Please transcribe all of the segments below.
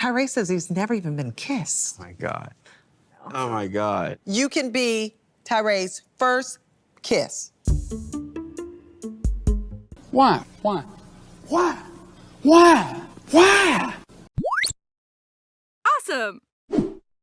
Tyree says he's never even been kissed. Oh my God. Oh my God. You can be Tyree's first kiss. Why? Why? Why? Why? Why? Awesome!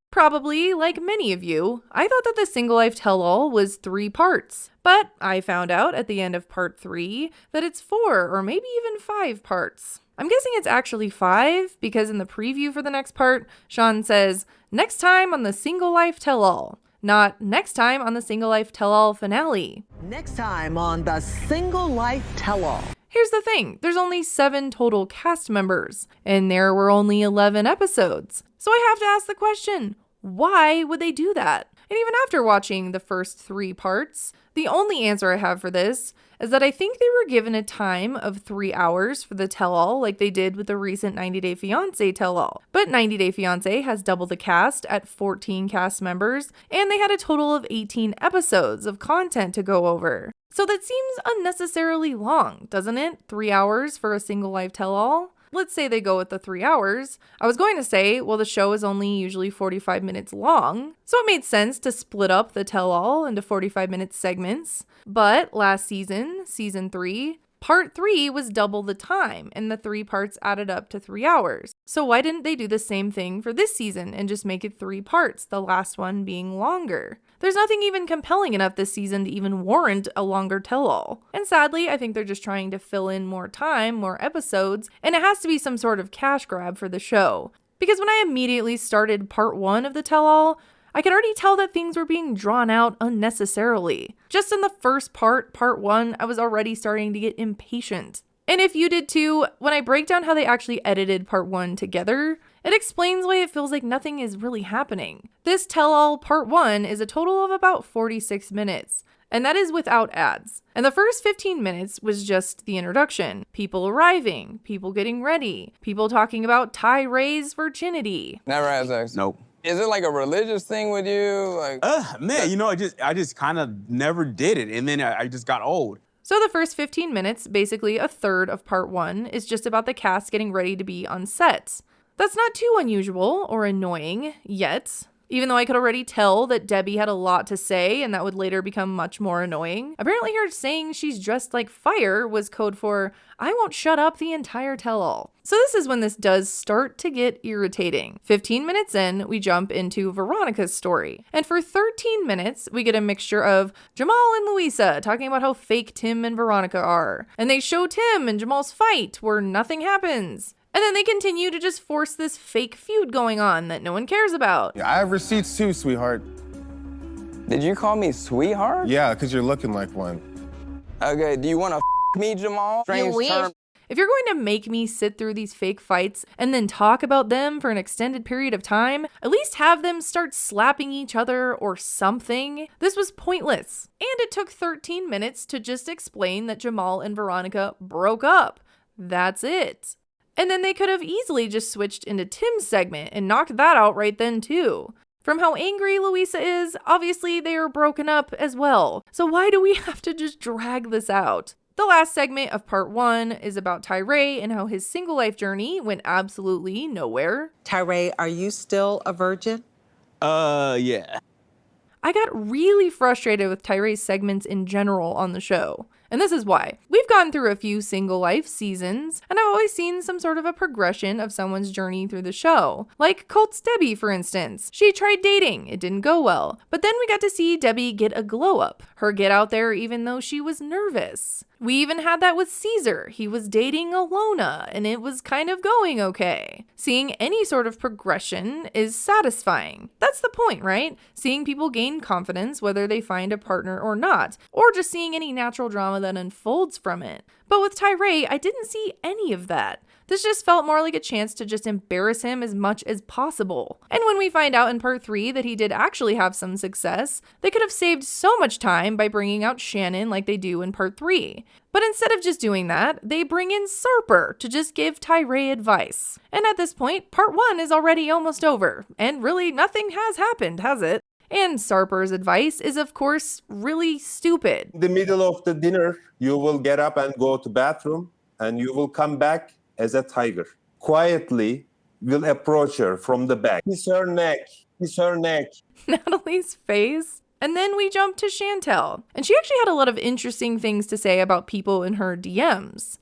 Probably, like many of you, I thought that the Single Life Tell-All was 3 parts. But I found out at the end of part 3 that it's 4 or maybe even 5 parts. I'm guessing it's actually 5 because in the preview for the next part, Sean says, next time on the Single Life Tell-All, not next time on the Single Life Tell-All finale. Next time on the Single Life Tell-All. Here's the thing, there's only 7 total cast members, and there were only 11 episodes. So I have to ask the question, why would they do that? And even after watching the first 3 parts, the only answer I have for this is that I think they were given a time of 3 hours for the tell-all like they did with the recent 90 Day Fiancé tell-all. But 90 Day Fiancé has double the cast at 14 cast members, and they had a total of 18 episodes of content to go over. So that seems unnecessarily long, doesn't it? 3 hours for a Single Life tell-all? Let's say they go with the 3 hours. I was going to say, well, the show is only usually 45 minutes long, so it made sense to split up the tell-all into 45-minute segments. But last season, season 3, part 3 was double the time, and the 3 parts added up to 3 hours. So why didn't they do the same thing for this season and just make it 3 parts, the last one being longer? There's nothing even compelling enough this season to even warrant a longer tell-all. And sadly, I think they're just trying to fill in more time, more episodes, and it has to be some sort of cash grab for the show. Because when I immediately started part 1 of the tell-all, I could already tell that things were being drawn out unnecessarily. Just in the first part, part 1, I was already starting to get impatient. And if you did too, when I break down how they actually edited part 1 together, it explains why it feels like nothing is really happening. This tell-all part 1 is a total of about 46 minutes, and that is without ads. And the first 15 minutes was just the introduction. People arriving, people getting ready, people talking about Tyree's virginity. Never had sex. Nope. Is it like a religious thing with you? Like, Man, you know, I just kind of never did it, and then I just got old. So the first 15 minutes, basically a third of part 1, is just about the cast getting ready to be on set. That's not too unusual or annoying yet, even though I could already tell that Debbie had a lot to say and that would later become much more annoying. Apparently her saying she's dressed like fire was code for, I won't shut up the entire tell-all. So this is when this does start to get irritating. 15 minutes in, we jump into Veronica's story. And for 13 minutes, we get a mixture of Jamal and Louisa talking about how fake Tim and Veronica are. And they show Tim and Jamal's fight where nothing happens. And then they continue to just force this fake feud going on that no one cares about. Yeah, I have receipts too, sweetheart. did you call me sweetheart? Yeah, because you're looking like one. Okay, do you want to me, Jamal? Strange term. If you're going to make me sit through these fake fights and then talk about them for an extended period of time, at least have them start slapping each other or something. This was pointless. And it took 13 minutes to just explain that Jamal and Veronica broke up. That's it. And then they could have easily just switched into Tim's segment and knocked that out right then too. From how angry Louisa is, obviously they are broken up as well. So why do we have to just drag this out? The last segment of part 1 is about Tyree and how his single life journey went absolutely nowhere. Tyree, are you still a virgin? Yeah. I got really frustrated with Tyree's segments in general on the show. And this is why. We've gone through a few single life seasons, and I've always seen some sort of a progression of someone's journey through the show. Like Colt's Debbie, for instance. She tried dating, it didn't go well. But then we got to see Debbie get a glow up, her get out there even though she was nervous. We even had that with Caesar. He was dating Alona, and it was kind of going okay. Seeing any sort of progression is satisfying. That's the point, right? Seeing people gain confidence, whether they find a partner or not, or just seeing any natural drama that unfolds from it. But with Tyree, I didn't see any of that. This just felt more like a chance to just embarrass him as much as possible. And when we find out in part 3 that he did actually have some success, they could have saved so much time by bringing out Shannon like they do in part 3. But instead of just doing that, they bring in Sarper to just give Tyree advice. And at this point, part 1 is already almost over, and really nothing has happened, has it? And Sarper's advice is, of course, really stupid. In the middle of the dinner, you will get up and go to bathroom, and you will come back as a tiger. Quietly, will approach her from the back. Kiss her neck. Kiss her neck. Natalie's face. And then we jump to Chantel. And she actually had a lot of interesting things to say about people in her DMs.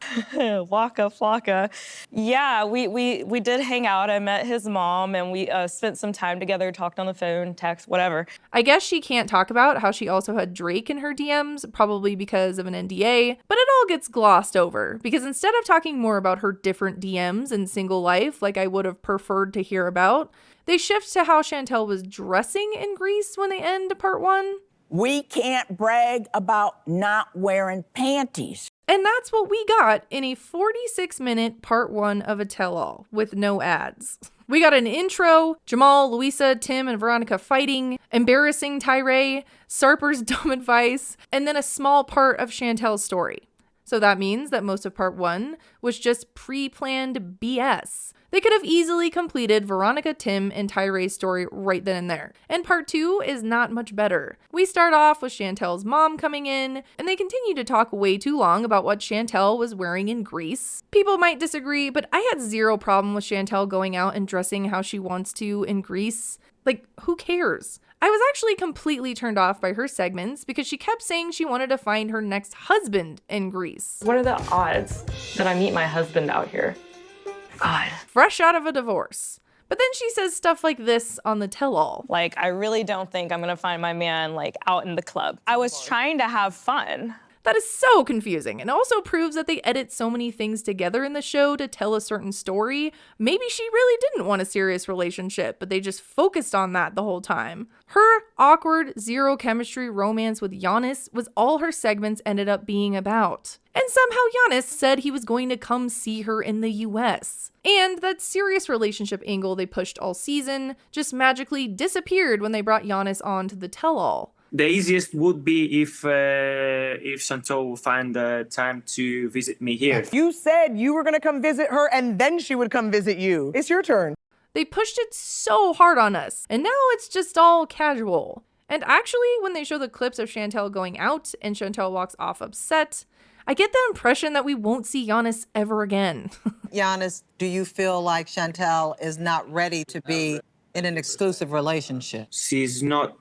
Waka flocka. Yeah, we did hang out. I met his mom and we spent some time together, talked on the phone, text, whatever. I guess she can't talk about how she also had Drake in her DMs, probably because of an NDA, but it all gets glossed over because instead of talking more about her different DMs and single life like I would have preferred to hear about, they shift to how Chantel was dressing in Greece when they end part 1. We can't brag about not wearing panties. And that's what we got in a 46-minute part 1 of a tell-all with no ads. We got an intro, Jamal, Louisa, Tim, and Veronica fighting, embarrassing tirade, Sarper's dumb advice, and then a small part of Chantel's story. So that means that most of part 1 was just pre-planned BS. They could have easily completed Veronica, Tim, and Tyree's story right then and there. And part 2 is not much better. We start off with Chantel's mom coming in, and they continue to talk way too long about what Chantel was wearing in Greece. People might disagree, but I had zero problem with Chantel going out and dressing how she wants to in Greece. Like, who cares? I was actually completely turned off by her segments because she kept saying she wanted to find her next husband in Greece. What are the odds that I meet my husband out here? God. Fresh out of a divorce. But then she says stuff like this on the tell-all. Like, I really don't think I'm gonna find my man, like, out in the club. I was trying to have fun. That is so confusing and also proves that they edit so many things together in the show to tell a certain story. Maybe she really didn't want a serious relationship, but they just focused on that the whole time. Her awkward, zero chemistry romance with Giannis was all her segments ended up being about. And somehow Giannis said he was going to come see her in the US. And that serious relationship angle they pushed all season just magically disappeared when they brought Giannis on to the tell-all. The easiest would be if Chantel will find the time to visit me here. You said you were gonna come visit her and then she would come visit you. It's your turn. They pushed it so hard on us, and now it's just all casual. And actually, when they show the clips of Chantel going out and Chantel walks off upset, I get the impression that we won't see Giannis ever again. Giannis, do you feel like Chantel is not ready to be in an exclusive relationship? She's not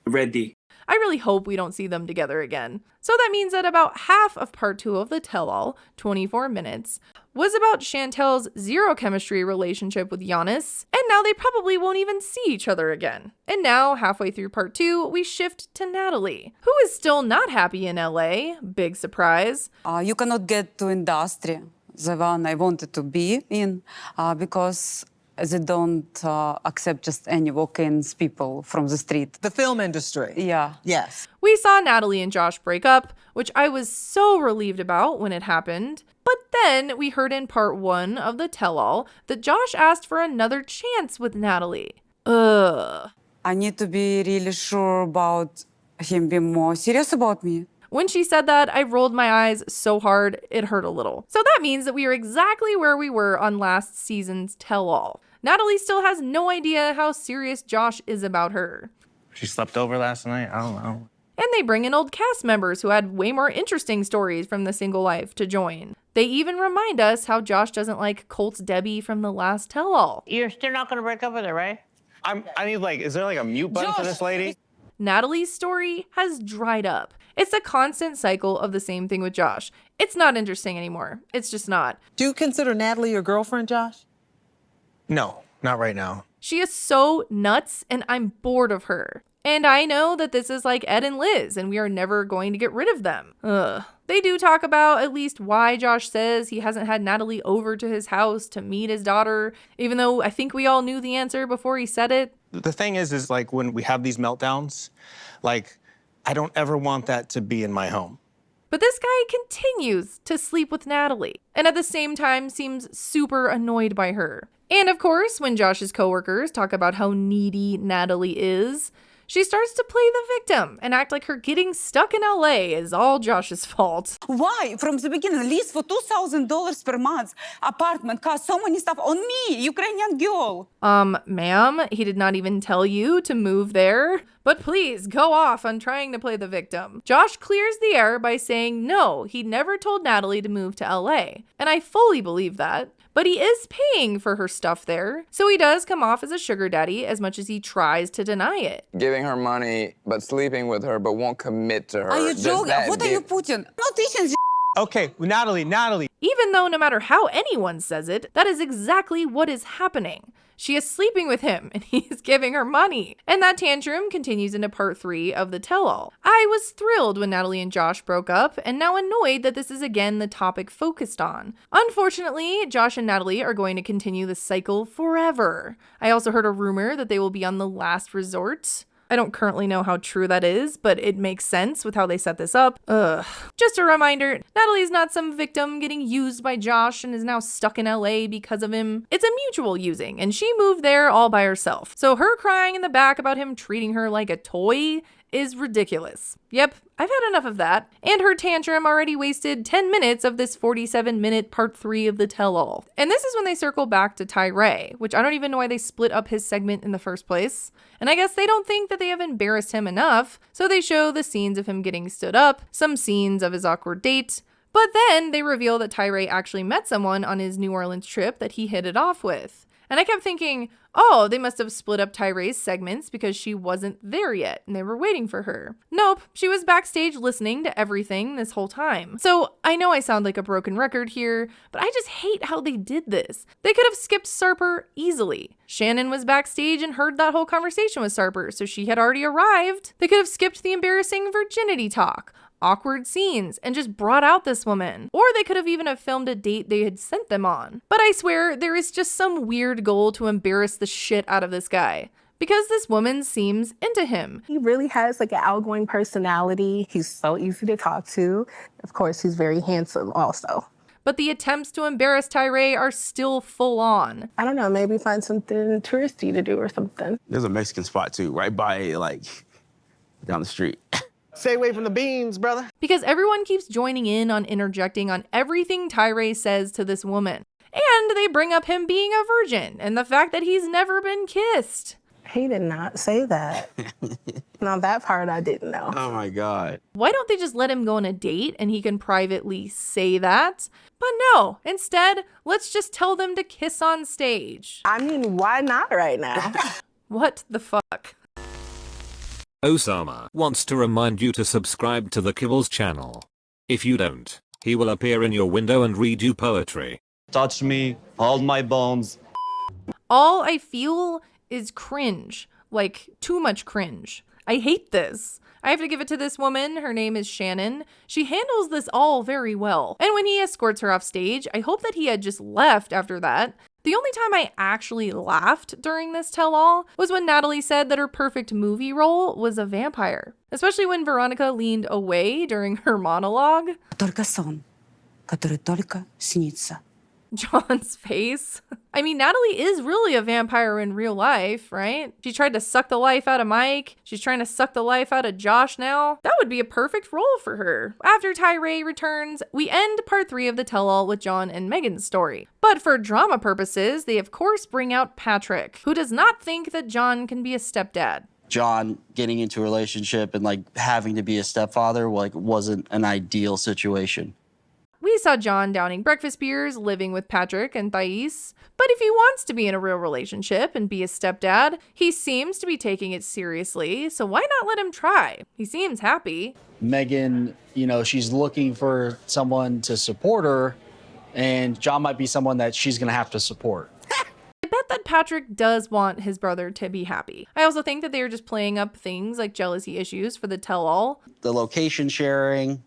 ready. I really hope we don't see them together again. So that means that about half of part 2 of the tell-all, 24 minutes, was about Chantel's zero chemistry relationship with Giannis, and now they probably won't even see each other again. And now, halfway through part 2, we shift to Natalie, who is still not happy in LA, big surprise. You cannot get to industry, the one I wanted to be in, because they don't accept just any walk-ins people from the street. The film industry. Yeah. Yes. We saw Natalie and Josh break up, which I was so relieved about when it happened. But then we heard in part 1 of the tell-all that Josh asked for another chance with Natalie. Ugh. I need to be really sure about him being more serious about me. When she said that, I rolled my eyes so hard, it hurt a little. So that means that we are exactly where we were on last season's tell-all. Natalie still has no idea how serious Josh is about her. She slept over last night? I don't know. And they bring in old cast members who had way more interesting stories from the single life to join. They even remind us how Josh doesn't like Colt's Debbie from the last tell-all. You're still not gonna break up with her, right? I need, like, is there like a mute button for this lady? Natalie's story has dried up. It's a constant cycle of the same thing with Josh. It's not interesting anymore. It's just not. Do you consider Natalie your girlfriend, Josh? No, not right now. She is so nuts, and I'm bored of her. And I know that this is like Ed and Liz, and we are never going to get rid of them. Ugh. They do talk about at least why Josh says he hasn't had Natalie over to his house to meet his daughter, even though I think we all knew the answer before he said it. The thing is like when we have these meltdowns, like, I don't ever want that to be in my home. But this guy continues to sleep with Natalie, and at the same time seems super annoyed by her. And of course, when Josh's coworkers talk about how needy Natalie is, she starts to play the victim and act like her getting stuck in LA is all Josh's fault. Why? From the beginning, lease for $2,000 per month, apartment costs so many stuff on me, Ukrainian girl. Ma'am, he did not even tell you to move there. But please go off on trying to play the victim. Josh clears the air by saying no, he never told Natalie to move to LA. And I fully believe that. But he is paying for her stuff there, so he does come off as a sugar daddy as much as he tries to deny it. Giving her money, but sleeping with her, but won't commit to her. Are you joking? What are you putting? Not teaching. Okay, Natalie. Even though no matter how anyone says it, that is exactly what is happening. She is sleeping with him and he is giving her money. And that tantrum continues into part 3 of the tell-all. I was thrilled when Natalie and Josh broke up and now annoyed that this is again the topic focused on. Unfortunately, Josh and Natalie are going to continue this cycle forever. I also heard a rumor that they will be on the last resort. I don't currently know how true that is, but it makes sense with how they set this up. Ugh. Just a reminder, Natalie's not some victim getting used by Josh and is now stuck in LA because of him. It's a mutual using, and she moved there all by herself. So her crying in the back about him treating her like a toy is ridiculous. Yep, I've had enough of that. And her tantrum already wasted 10 minutes of this 47-minute part 3 of the tell-all. And this is when they circle back to Tyree, which I don't even know why they split up his segment in the first place. And I guess they don't think that they have embarrassed him enough, so they show the scenes of him getting stood up, some scenes of his awkward date, but then they reveal that Tyree actually met someone on his New Orleans trip that he hit it off with. And I kept thinking, oh, they must have split up Tyree's segments because she wasn't there yet and they were waiting for her. Nope, she was backstage listening to everything this whole time. So I know I sound like a broken record here, but I just hate how they did this. They could have skipped Sarper easily. Shannon was backstage and heard that whole conversation with Sarper, so she had already arrived. They could have skipped the embarrassing virginity talk, awkward scenes, and just brought out this woman. Or they could have even have filmed a date they had sent them on. But I swear, there is just some weird goal to embarrass the shit out of this guy. Because this woman seems into him. He really has like an outgoing personality. He's so easy to talk to. Of course, he's very handsome also. But the attempts to embarrass Tyree are still full on. I don't know, maybe find something touristy to do or something. There's a Mexican spot too, right by, like, down the street. Stay away from the beans, brother. Because everyone keeps joining in on interjecting on everything Tyree says to this woman. And they bring up him being a virgin and the fact that he's never been kissed. He did not say that. Now that part I didn't know. Oh my God. Why don't they just let him go on a date and he can privately say that? But no, instead, let's just tell them to kiss on stage. I mean, why not right now? What the fuck? Osama wants to remind you to subscribe to the kiblz channel. If you don't, he will appear in your window and read you poetry. Touch me, hold my bones. All I feel is cringe. Like, too much cringe. I hate this. I have to give it to this woman. Her name is Shannon. She handles this all very well. And when he escorts her off stage, I hope that he had just left after that. The only time I actually laughed during this tell-all was when Natalie said that her perfect movie role was a vampire. Especially when Veronica leaned away during her monologue. Только сон, который только снится. John's face. I mean, Natalie is really a vampire in real life, right? She tried to suck the life out of Mike. She's trying to suck the life out of Josh now. That would be a perfect role for her. After Tyree returns, we end part 3 of the tell-all with John and Megan's story. But for drama purposes, they of course bring out Patrick, who does not think that John can be a stepdad. John getting into a relationship and like having to be a stepfather wasn't an ideal situation. We saw John downing breakfast beers, living with Patrick and Thais. But if he wants to be in a real relationship and be a stepdad, he seems to be taking it seriously, so why not let him try? He seems happy. Megan, she's looking for someone to support her, and John might be someone that she's gonna have to support. I bet that Patrick does want his brother to be happy. I also think that they are just playing up things like jealousy issues for the tell-all. The location sharing,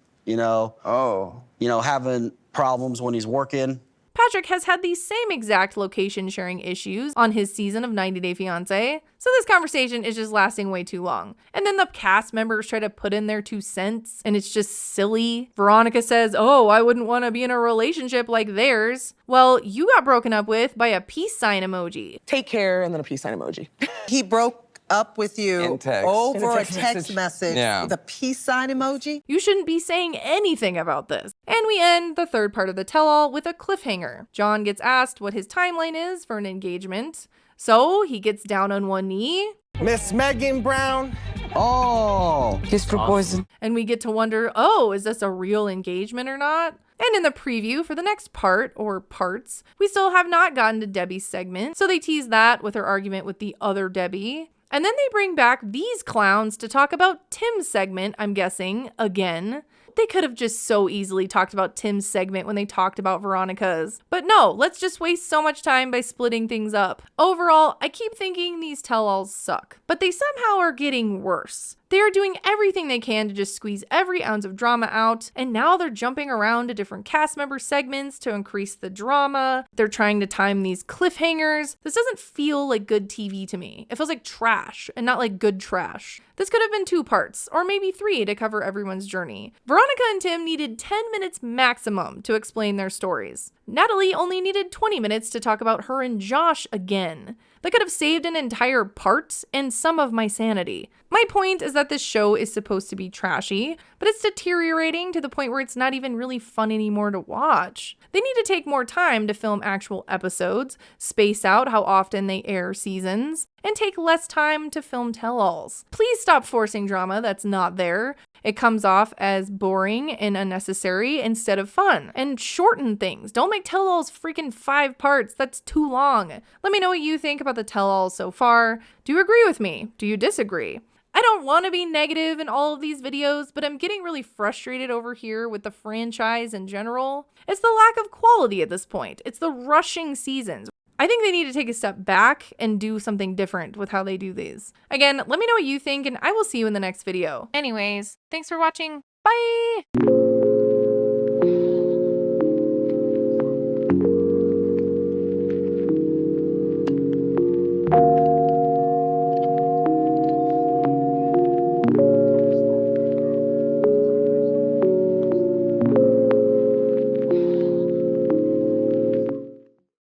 having problems when he's working. Patrick has had the same exact location sharing issues on his season of 90 Day Fiancé, so this conversation is just lasting way too long. And then the cast members try to put in their 2 cents, and it's just silly. Veronica says, oh, I wouldn't want to be in a relationship like theirs. Well, you got broken up with by a peace sign emoji. Take care, and then a peace sign emoji. He broke up with you over a text message. message with a peace sign emoji. You shouldn't be saying anything about this. And we end the third part of the tell-all with a cliffhanger. John gets asked what his timeline is for an engagement. So he gets down on one knee. Miss Megan Brown, Oh, he's proposing. And we get to wonder, oh, is this a real engagement or not? And in the preview for the next part, or parts, we still have not gotten to Debbie's segment, so they tease that with her argument with the other Debbie. And then they bring back these clowns to talk about Tim's segment, I'm guessing, again. They could have just so easily talked about Tim's segment when they talked about Veronica's. But no, let's just waste so much time by splitting things up. Overall, I keep thinking these tell-alls suck, but they somehow are getting worse. They are doing everything they can to just squeeze every ounce of drama out, and now they're jumping around to different cast member segments to increase the drama. They're trying to time these cliffhangers. This doesn't feel like good TV to me. It feels like trash, and not like good trash. This could have been 2 parts, or maybe 3 to cover everyone's journey. Veronica and Tim needed 10 minutes maximum to explain their stories. Natalie only needed 20 minutes to talk about her and Josh again. They could have saved an entire part and some of my sanity. My point is that this show is supposed to be trashy, but it's deteriorating to the point where it's not even really fun anymore to watch. They need to take more time to film actual episodes, space out how often they air seasons, and take less time to film tell-alls. Please stop forcing drama that's not there. It comes off as boring and unnecessary instead of fun. And shorten things. Don't make tell-alls freaking 5 parts. That's too long. Let me know what you think about the tell-alls so far. Do you agree with me? Do you disagree? I don't want to be negative in all of these videos, but I'm getting really frustrated over here with the franchise in general. It's the lack of quality at this point. It's the rushing seasons. I think they need to take a step back and do something different with how they do these. Again, let me know what you think, and I will see you in the next video. Anyways, thanks for watching. Bye!